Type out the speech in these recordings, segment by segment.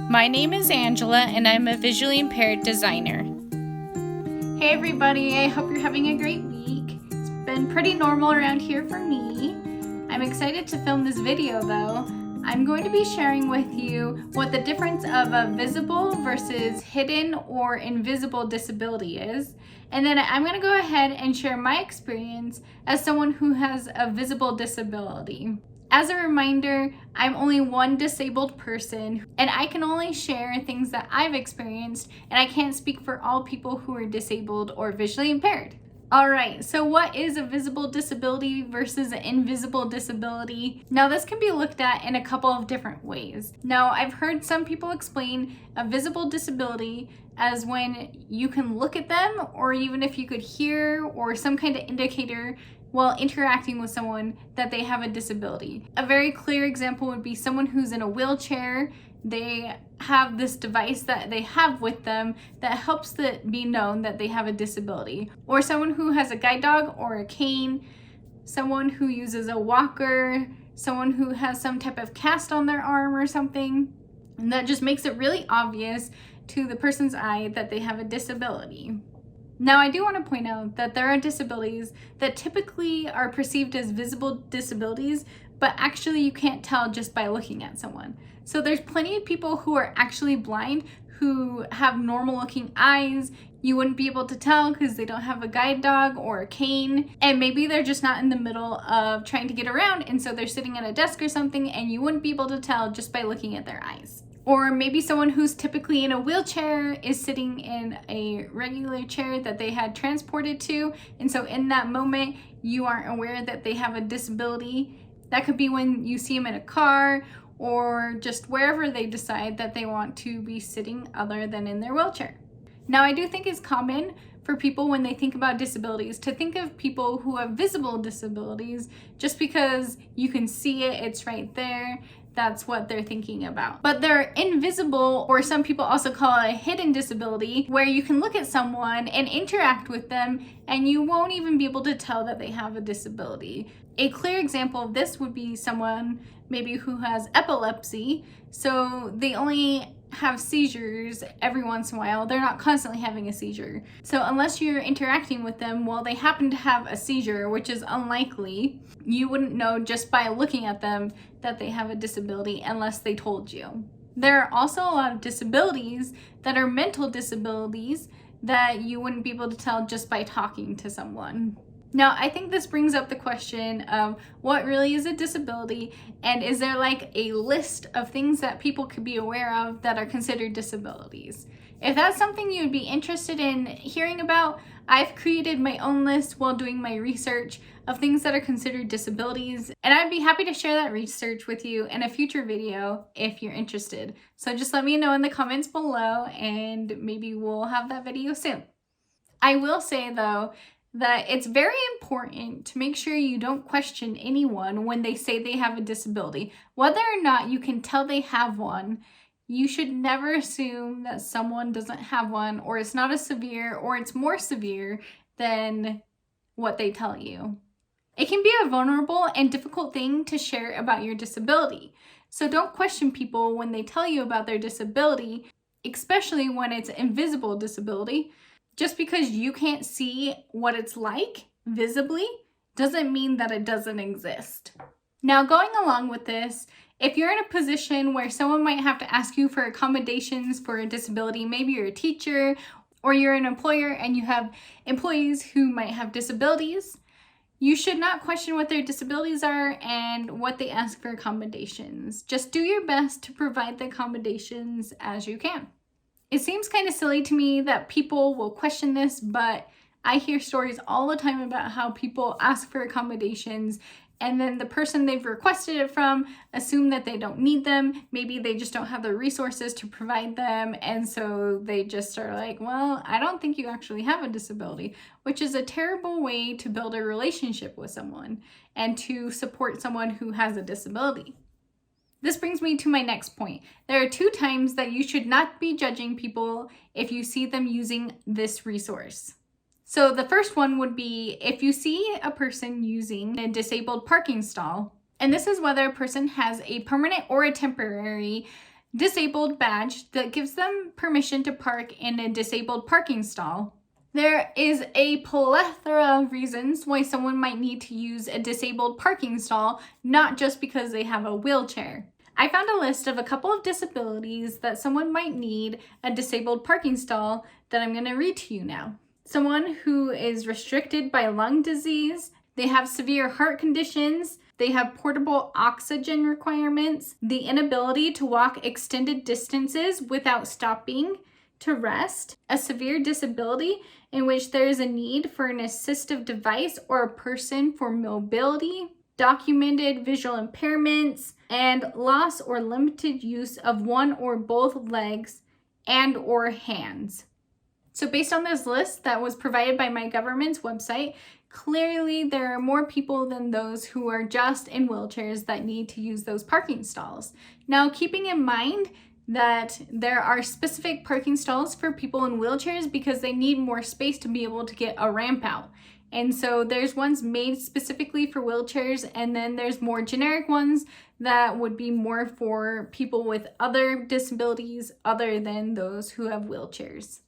My name is Angela and I'm a visually impaired designer. Hey everybody, I hope you're having a great week. It's been pretty normal around here for me. I'm excited to film this video though. I'm going to be sharing with you what the difference of a visible versus hidden or invisible disability is. And then I'm going to go ahead and share my experience as someone who has a visible disability. As a reminder, I'm only one disabled person and I can only share things that I've experienced, and I can't speak for all people who are disabled or visually impaired. Alright, so what is a visible disability versus an invisible disability? Now this can be looked at in a couple of different ways. Now I've heard some people explain a visible disability as when you can look at them, or even if you could hear or some kind of indicator while interacting with someone that they have a disability. A very clear example would be someone who's in a wheelchair. They have this device that they have with them that helps it be known that they have a disability. Or someone who has a guide dog or a cane, someone who uses a walker, someone who has some type of cast on their arm or something. And that just makes it really obvious to the person's eye that they have a disability. Now, I do want to point out that there are disabilities that typically are perceived as visible disabilities, but actually you can't tell just by looking at someone. So there's plenty of people who are actually blind who have normal looking eyes. You wouldn't be able to tell because they don't have a guide dog or a cane, and maybe they're just not in the middle of trying to get around, and so they're sitting at a desk or something and you wouldn't be able to tell just by looking at their eyes. Or maybe someone who's typically in a wheelchair is sitting in a regular chair that they had transported to, and so in that moment you aren't aware that they have a disability. That could be when you see them in a car or just wherever they decide that they want to be sitting other than in their wheelchair. Now, I do think it's common for people when they think about disabilities to think of people who have visible disabilities just because you can see it, it's right there. That's what they're thinking about. But they're invisible, or some people also call it a hidden disability, where you can look at someone and interact with them and you won't even be able to tell that they have a disability. A clear example of this would be someone maybe who has epilepsy, so they only have seizures every once in a while. They're not constantly having a seizure. So unless you're interacting with them while they happen to have a seizure, which is unlikely, you wouldn't know just by looking at them that they have a disability unless they told you. There are also a lot of disabilities that are mental disabilities that you wouldn't be able to tell just by talking to someone. Now, I think this brings up the question of what really is a disability, and is there like a list of things that people could be aware of that are considered disabilities? If that's something you would be interested in hearing about, I've created my own list while doing my research of things that are considered disabilities, and I'd be happy to share that research with you in a future video if you're interested. So just let me know in the comments below and maybe we'll have that video soon. I will say though, that it's very important to make sure you don't question anyone when they say they have a disability. Whether or not you can tell they have one, you should never assume that someone doesn't have one, or it's not as severe, or it's more severe than what they tell you. It can be a vulnerable and difficult thing to share about your disability. So don't question people when they tell you about their disability, especially when it's an invisible disability. Just because you can't see what it's like visibly doesn't mean that it doesn't exist. Now, going along with this, if you're in a position where someone might have to ask you for accommodations for a disability, maybe you're a teacher or you're an employer and you have employees who might have disabilities, you should not question what their disabilities are and what they ask for accommodations. Just do your best to provide the accommodations as you can. It seems kind of silly to me that people will question this, but I hear stories all the time about how people ask for accommodations and then the person they've requested it from assume that they don't need them. Maybe they just don't have the resources to provide them, and so they just are like, well, I don't think you actually have a disability, which is a terrible way to build a relationship with someone and to support someone who has a disability. This brings me to my next point. There are 2 times that you should not be judging people if you see them using this resource. So the first one would be if you see a person using a disabled parking stall, and this is whether a person has a permanent or a temporary disabled badge that gives them permission to park in a disabled parking stall. There is a plethora of reasons why someone might need to use a disabled parking stall, not just because they have a wheelchair. I found a list of a couple of disabilities that someone might need a disabled parking stall that I'm going to read to you now. Someone who is restricted by lung disease, they have severe heart conditions, they have portable oxygen requirements, the inability to walk extended distances without stopping to rest, a severe disability in which there is a need for an assistive device or a person for mobility, documented visual impairments, and loss or limited use of one or both legs and or hands. So based on this list that was provided by my government's website, clearly there are more people than those who are just in wheelchairs that need to use those parking stalls. Now, keeping in mind that there are specific parking stalls for people in wheelchairs because they need more space to be able to get a ramp out. And so there's ones made specifically for wheelchairs, and then there's more generic ones that would be more for people with other disabilities other than those who have wheelchairs.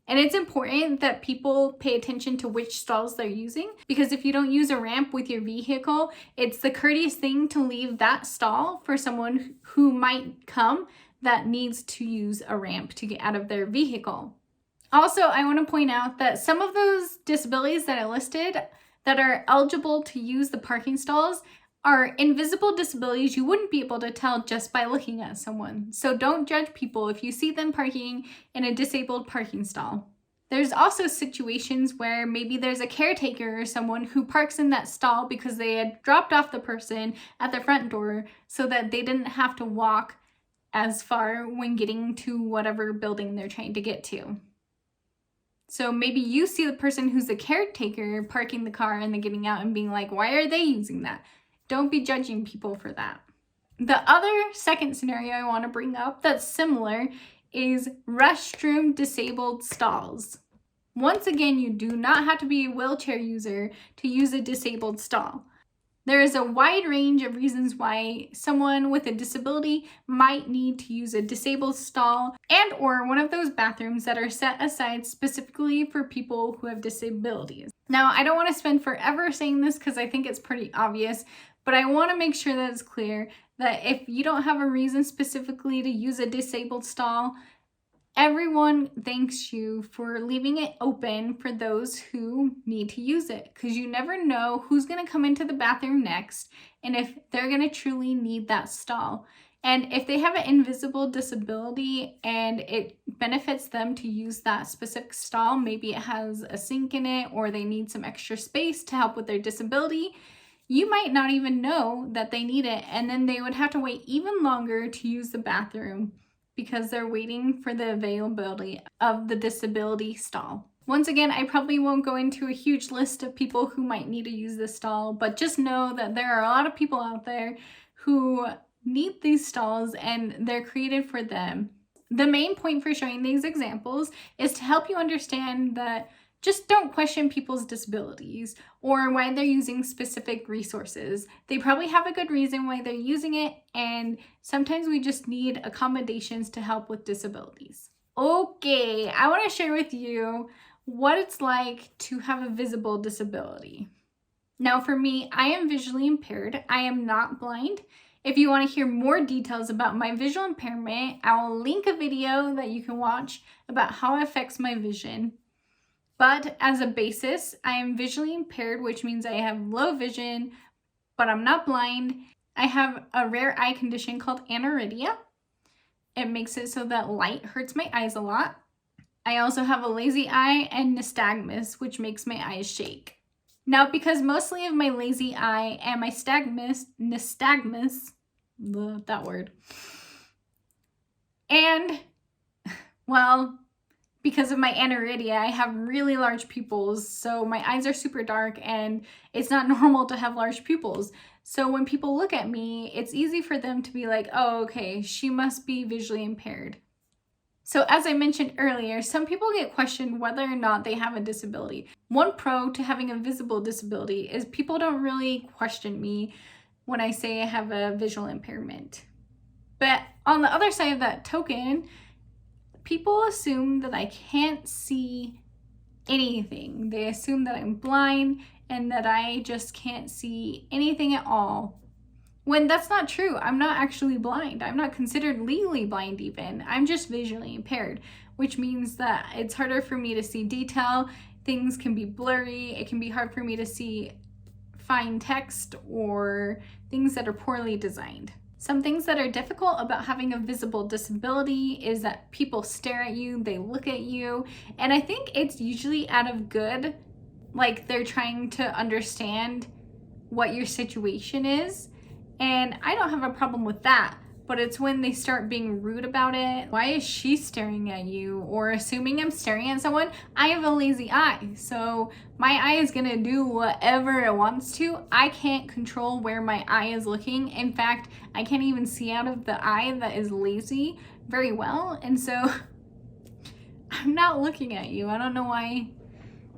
And it's important that people pay attention to which stalls they're using, because if you don't use a ramp with your vehicle, it's the courteous thing to leave that stall for someone who might come that needs to use a ramp to get out of their vehicle. Also, I want to point out that some of those disabilities that I listed that are eligible to use the parking stalls are invisible disabilities you wouldn't be able to tell just by looking at someone. So don't judge people if you see them parking in a disabled parking stall. There's also situations where maybe there's a caretaker or someone who parks in that stall because they had dropped off the person at the front door so that they didn't have to walk as far when getting to whatever building they're trying to get to. So maybe you see the person who's the caretaker parking the car and then getting out and being like, why are they using that? Don't be judging people for that. The other second scenario I want to bring up that's similar is restroom disabled stalls. Once again, you do not have to be a wheelchair user to use a disabled stall. There is a wide range of reasons why someone with a disability might need to use a disabled stall and or one of those bathrooms that are set aside specifically for people who have disabilities. Now, I don't want to spend forever saying this because I think it's pretty obvious, but I want to make sure that it's clear that if you don't have a reason specifically to use a disabled stall, everyone thanks you for leaving it open for those who need to use it, because you never know who's going to come into the bathroom next and if they're going to truly need that stall. And if they have an invisible disability and it benefits them to use that specific stall, maybe it has a sink in it or they need some extra space to help with their disability, you might not even know that they need it, and then they would have to wait even longer to use the bathroom because they're waiting for the availability of the disability stall. Once again, I probably won't go into a huge list of people who might need to use this stall, but just know that there are a lot of people out there who need these stalls and they're created for them. The main point for showing these examples is to help you understand that just don't question people's disabilities or why they're using specific resources. They probably have a good reason why they're using it, and sometimes we just need accommodations to help with disabilities. Okay, I want to share with you what it's like to have a visible disability. Now, for me, I am visually impaired. I am not blind. If you want to hear more details about my visual impairment, I will link a video that you can watch about how it affects my vision. But as a basis, I am visually impaired, which means I have low vision, but I'm not blind. I have a rare eye condition called aniridia. It makes it so that light hurts my eyes a lot. I also have a lazy eye and nystagmus, which makes my eyes shake. Now, because mostly of my lazy eye and my nystagmus, that word, and, well, because of my aniridia, I have really large pupils, so my eyes are super dark and it's not normal to have large pupils. So when people look at me, it's easy for them to be like, oh, okay, she must be visually impaired. So as I mentioned earlier, some people get questioned whether or not they have a disability. One pro to having a visible disability is people don't really question me when I say I have a visual impairment. But on the other side of that token, people assume that I can't see anything. They assume that I'm blind and that I just can't see anything at all. When that's not true. I'm not actually blind. I'm not considered legally blind even. I'm just visually impaired, which means that it's harder for me to see detail. Things can be blurry. It can be hard for me to see fine text or things that are poorly designed. Some things that are difficult about having a visible disability is that people stare at you, they look at you, and I think it's usually out of good, like they're trying to understand what your situation is. And I don't have a problem with that, but it's when they start being rude about it. Why is she staring at you? Or assuming I'm staring at someone. I have a lazy eye, so my eye is gonna do whatever it wants to. I can't control where my eye is looking. In fact, I can't even see out of the eye that is lazy very well, and so I'm not looking at you. I don't know why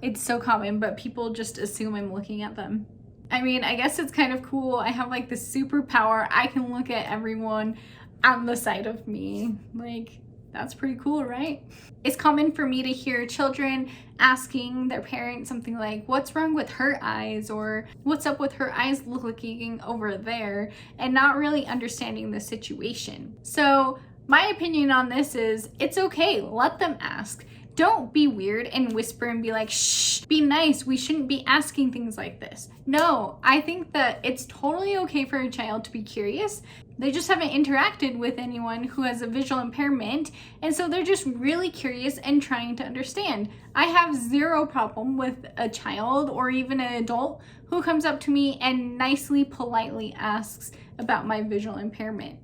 it's so common, but people just assume I'm looking at them. I mean, I guess it's kind of cool. I have like this superpower. I can look at everyone on the side of me. Like, that's pretty cool, right? It's common for me to hear children asking their parents something like, what's wrong with her eyes? Or what's up with her eyes looking over there? And not really understanding the situation. So my opinion on this is it's okay. Let them ask. Don't be weird and whisper and be like, shh, be nice. We shouldn't be asking things like this. No, I think that it's totally okay for a child to be curious. They just haven't interacted with anyone who has a visual impairment, and so they're just really curious and trying to understand. I have zero problem with a child or even an adult who comes up to me and nicely, politely asks about my visual impairment.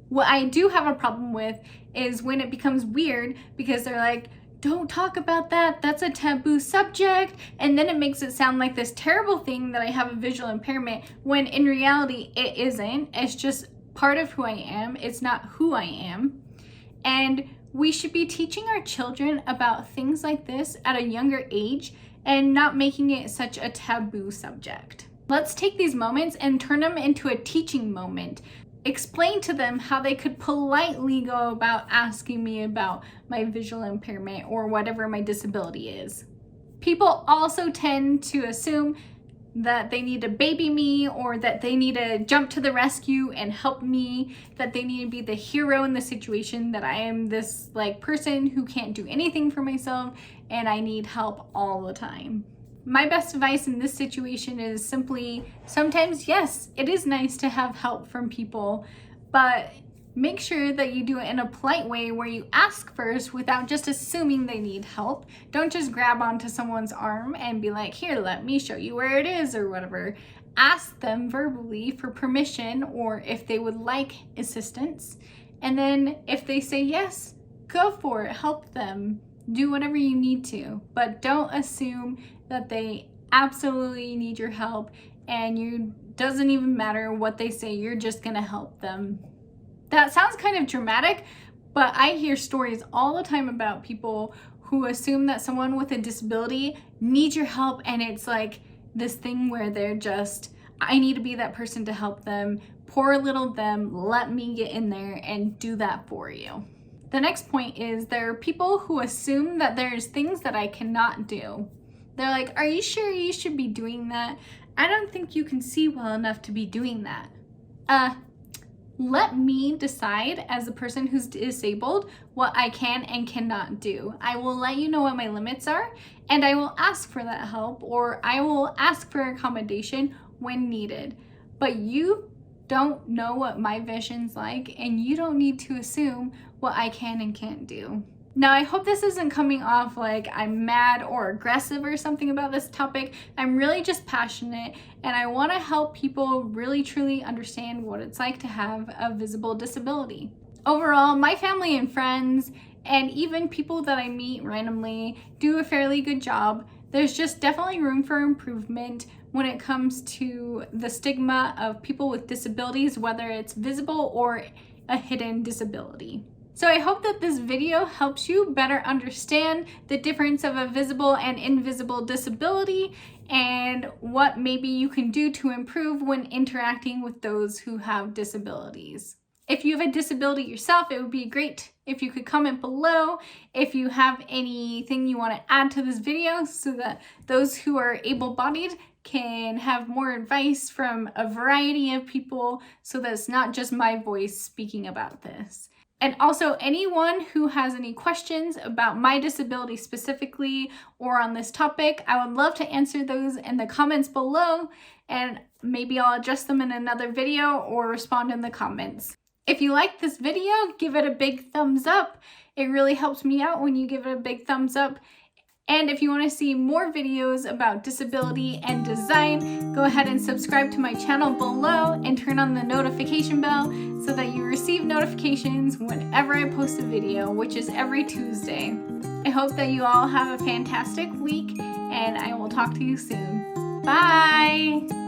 What I do have a problem with is when it becomes weird because they're like, don't talk about that, that's a taboo subject, and then it makes it sound like this terrible thing that I have a visual impairment, when in reality it isn't. It's just part of who I am. It's not who I am. And we should be teaching our children about things like this at a younger age and not making it such a taboo subject. Let's take these moments and turn them into a teaching moment. Explain to them how they could politely go about asking me about my visual impairment or whatever my disability is. People also tend to assume that they need to baby me or that they need to jump to the rescue and help me, that they need to be the hero in the situation, that I am this like person who can't do anything for myself and I need help all the time. My best advice in this situation is simply, sometimes, yes, it is nice to have help from people, but make sure that you do it in a polite way where you ask first without just assuming they need help. Don't just grab onto someone's arm and be like, here, let me show you where it is or whatever. Ask them verbally for permission or if they would like assistance. And then if they say yes, go for it, help them. Do whatever you need to, but don't assume that they absolutely need your help and you doesn't even matter what they say, you're just gonna help them. That sounds kind of dramatic, but I hear stories all the time about people who assume that someone with a disability needs your help, and it's like this thing where they're just, I need to be that person to help them. Poor little them, let me get in there and do that for you. The next point is there are people who assume that there's things that I cannot do. They're like, are you sure you should be doing that? I don't think you can see well enough to be doing that. Let me decide as a person who's disabled what I can and cannot do. I will let you know what my limits are, and I will ask for that help, or I will ask for accommodation when needed. But you don't know what my vision's like, and you don't need to assume what I can and can't do. Now, I hope this isn't coming off like I'm mad or aggressive or something about this topic. I'm really just passionate, and I want to help people really truly understand what it's like to have a visible disability. Overall, my family and friends, and even people that I meet randomly, do a fairly good job. There's just definitely room for improvement when it comes to the stigma of people with disabilities, whether it's visible or a hidden disability. So I hope that this video helps you better understand the difference of a visible and invisible disability and what maybe you can do to improve when interacting with those who have disabilities. If you have a disability yourself, it would be great if you could comment below if you have anything you want to add to this video so that those who are able-bodied can have more advice from a variety of people so that it's not just my voice speaking about this. And also anyone who has any questions about my disability specifically or on this topic, I would love to answer those in the comments below, and maybe I'll address them in another video or respond in the comments. If you like this video, give it a big thumbs up. It really helps me out when you give it a big thumbs up. And if you want to see more videos about disability and design, go ahead and subscribe to my channel below and turn on the notification bell so that you receive notifications whenever I post a video, which is every Tuesday. I hope that you all have a fantastic week, and I will talk to you soon. Bye!